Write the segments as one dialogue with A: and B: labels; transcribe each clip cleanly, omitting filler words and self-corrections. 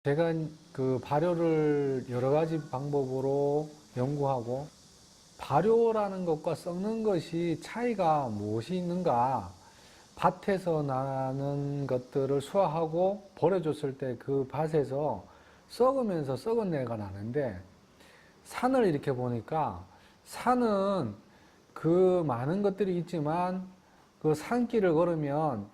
A: 제가 그 발효를 여러 가지 방법으로 연구하고 발효라는 것과 썩는 것이 차이가 무엇이 있는가? 밭에서 나는 것들을 수확하고 버려줬을 때 그 밭에서 썩으면서 썩은 내가 나는데 산을 이렇게 보니까 산은 그 많은 것들이 있지만 그 산길을 걸으면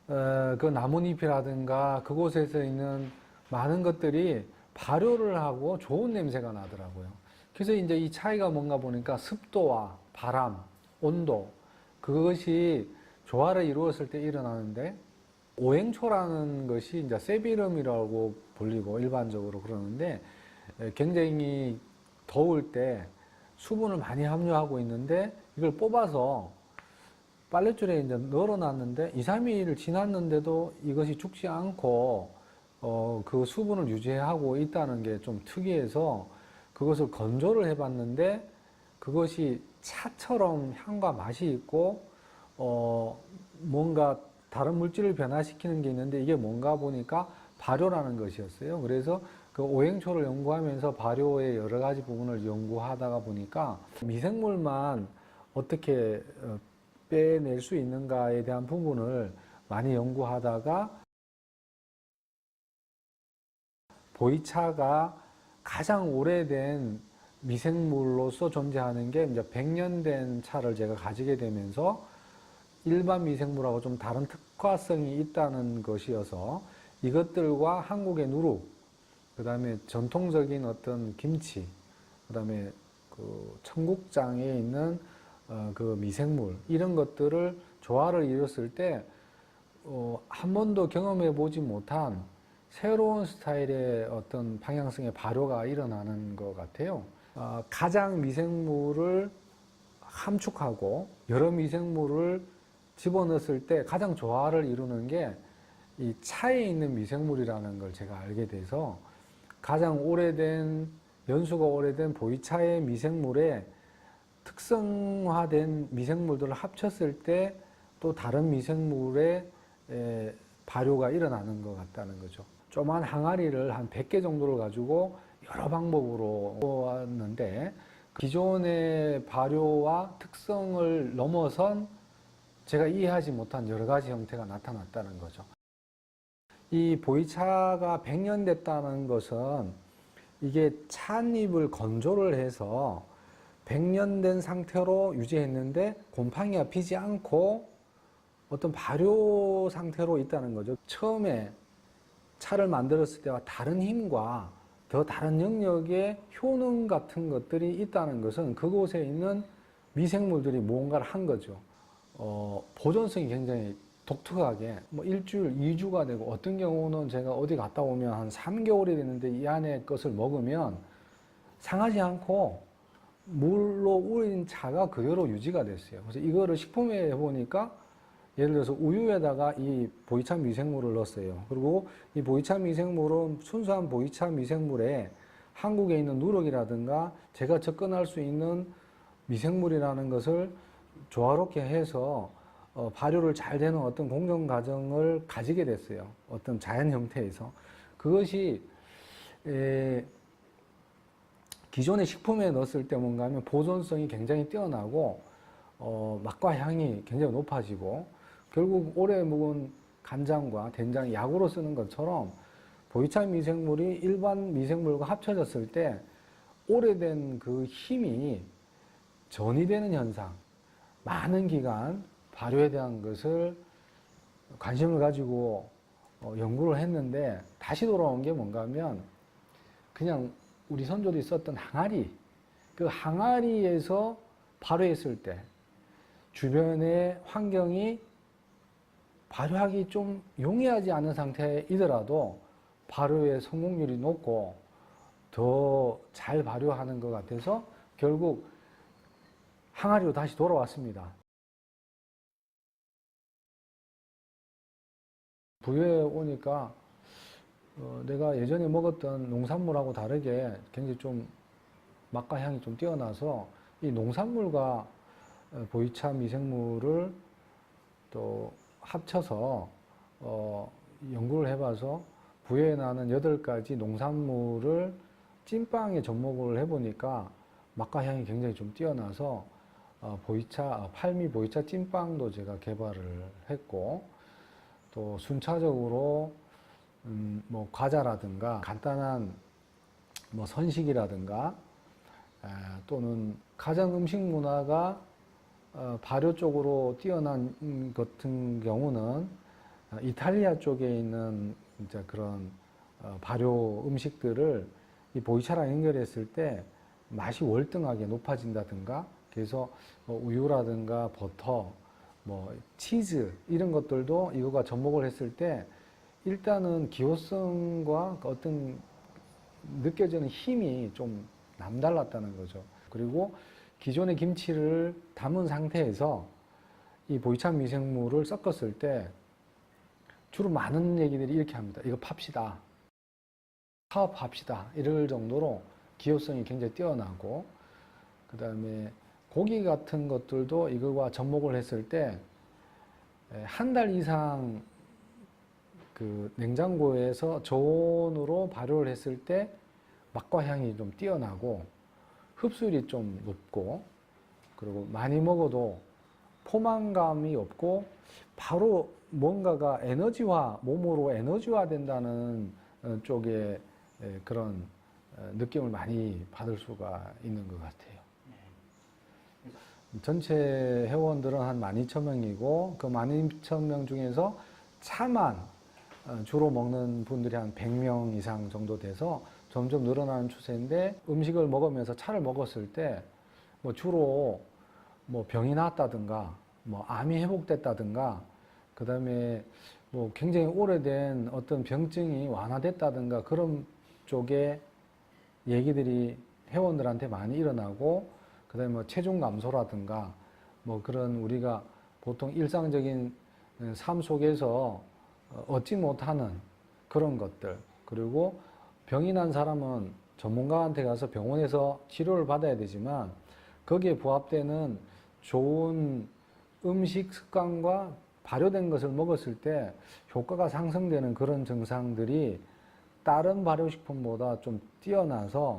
A: 그 나뭇잎이라든가 그곳에서 있는 많은 것들이 발효를 하고 좋은 냄새가 나더라고요. 그래서 이제 이 차이가 뭔가 보니까 습도와 바람, 온도, 그것이 조화를 이루었을 때 일어나는데, 오행초라는 것이 이제 세비름이라고 불리고 일반적으로 그러는데, 굉장히 더울 때 수분을 많이 함유하고 있는데, 이걸 뽑아서 빨랫줄에 이제 널어놨는데 2, 3일 지났는데도 이것이 죽지 않고 그 수분을 유지하고 있다는 게 좀 특이해서 그것을 건조를 해봤는데 그것이 차처럼 향과 맛이 있고 뭔가 다른 물질을 변화시키는 게 있는데 이게 뭔가 보니까 발효라는 것이었어요. 그래서 그 오행초를 연구하면서 발효의 여러 가지 부분을 연구하다가 보니까 미생물만 어떻게 빼낼 수 있는가에 대한 부분을 많이 연구하다가 보이차가 가장 오래된 미생물로서 존재하는 게 이제 100년 된 차를 제가 가지게 되면서 일반 미생물하고 좀 다른 특화성이 있다는 것이어서 이것들과 한국의 누룩, 그 다음에 전통적인 어떤 김치, 그 다음에 그 청국장에 있는 그 미생물, 이런 것들을 조화를 이뤘을 때, 한 번도 경험해 보지 못한 새로운 스타일의 어떤 방향성의 발효가 일어나는 것 같아요. 가장 미생물을 함축하고 여러 미생물을 집어넣었을 때 가장 조화를 이루는 게 이 차에 있는 미생물이라는 걸 제가 알게 돼서 가장 오래된, 연수가 오래된 보이차의 미생물에 특성화된 미생물들을 합쳤을 때 또 다른 미생물의 발효가 일어나는 것 같다는 거죠. 조그만 항아리를 한 100개 정도를 가지고 여러 방법으로 왔는데 기존의 발효와 특성을 넘어선 제가 이해하지 못한 여러 가지 형태가 나타났다는 거죠. 이 보이차가 100년 됐다는 것은 이게 찻잎을 건조를 해서 100년 된 상태로 유지했는데 곰팡이가 피지 않고 어떤 발효 상태로 있다는 거죠. 처음에 차를 만들었을 때와 다른 힘과 더 다른 영역의 효능 같은 것들이 있다는 것은 그곳에 있는 미생물들이 무언가를 한 거죠. 보존성이 굉장히 독특하게 뭐 일주일, 2주가 되고 어떤 경우는 제가 어디 갔다 오면 한 3개월이 됐는데 이 안에 것을 먹으면 상하지 않고 물로 우린 차가 그대로 유지가 됐어요. 그래서 이거를 식품에 해보니까 예를 들어서 우유에다가 이 보이차 미생물을 넣었어요. 그리고 이 보이차 미생물은 순수한 보이차 미생물에 한국에 있는 누룩이라든가 제가 접근할 수 있는 미생물이라는 것을 조화롭게 해서 발효를 잘 되는 어떤 공정 과정을 가지게 됐어요. 어떤 자연 형태에서. 그것이 기존의 식품에 넣었을 때 뭔가 하면 보존성이 굉장히 뛰어나고 맛과 향이 굉장히 높아지고 결국 오래 묵은 간장과 된장이 약으로 쓰는 것처럼 보이차 미생물이 일반 미생물과 합쳐졌을 때 오래된 그 힘이 전이되는 현상, 많은 기간 발효에 대한 것을 관심을 가지고 연구를 했는데 다시 돌아온 게 뭔가 하면 그냥 우리 선조들이 썼던 항아리, 그 항아리에서 발효했을 때 주변의 환경이 발효하기 좀 용이하지 않은 상태이더라도 발효의 성공률이 높고 더 잘 발효하는 것 같아서 결국 항아리로 다시 돌아왔습니다. 부여에 오니까 내가 예전에 먹었던 농산물하고 다르게 굉장히 좀 맛과 향이 좀 뛰어나서 이 농산물과 보이차 미생물을 또 합쳐서 연구를 해봐서 구현하는 8가지 농산물을 찐빵에 접목을 해보니까 맛과 향이 굉장히 좀 뛰어나서 팔미 보이차 찐빵도 제가 개발을 했고, 또 순차적으로 뭐 과자라든가 간단한 뭐 선식이라든가 또는 가정 음식 문화가 발효 쪽으로 뛰어난 같은 경우는 이탈리아 쪽에 있는 이제 그런 발효 음식들을 이 보이차랑 연결했을 때 맛이 월등하게 높아진다든가, 그래서 뭐 우유라든가 버터, 뭐 치즈 이런 것들도 이거가 접목을 했을 때 일단은 기호성과 어떤 느껴지는 힘이 좀 남달랐다는 거죠. 그리고 기존의 김치를 담은 상태에서 이 보이차 미생물을 섞었을 때 주로 많은 얘기들이 이렇게 합니다. 이거 팝시다. 사업합시다. 이럴 정도로 기호성이 굉장히 뛰어나고, 그 다음에 고기 같은 것들도 이거와 접목을 했을 때 한 달 이상 그 냉장고에서 저온으로 발효를 했을 때 맛과 향이 좀 뛰어나고 흡수율이 좀 높고, 그리고 많이 먹어도 포만감이 없고 바로 뭔가가 몸으로 에너지화 된다는 쪽에 그런 느낌을 많이 받을 수가 있는 것 같아요. 전체 회원들은 한 12,000명이고 그 12,000명 중에서 차만 주로 먹는 분들이 한 100명 이상 정도 돼서 점점 늘어나는 추세인데, 음식을 먹으면서 차를 먹었을 때 뭐 주로 뭐 병이 나았다든가 뭐 암이 회복됐다든가, 그 다음에 뭐 굉장히 오래된 어떤 병증이 완화됐다든가 그런 쪽에 얘기들이 회원들한테 많이 일어나고, 그 다음에 뭐 체중 감소라든가 뭐 그런 우리가 보통 일상적인 삶 속에서 얻지 못하는 그런 것들, 그리고 병이 난 사람은 전문가한테 가서 병원에서 치료를 받아야 되지만 거기에 부합되는 좋은 음식 습관과 발효된 것을 먹었을 때 효과가 상승되는 그런 증상들이 다른 발효식품보다 좀 뛰어나서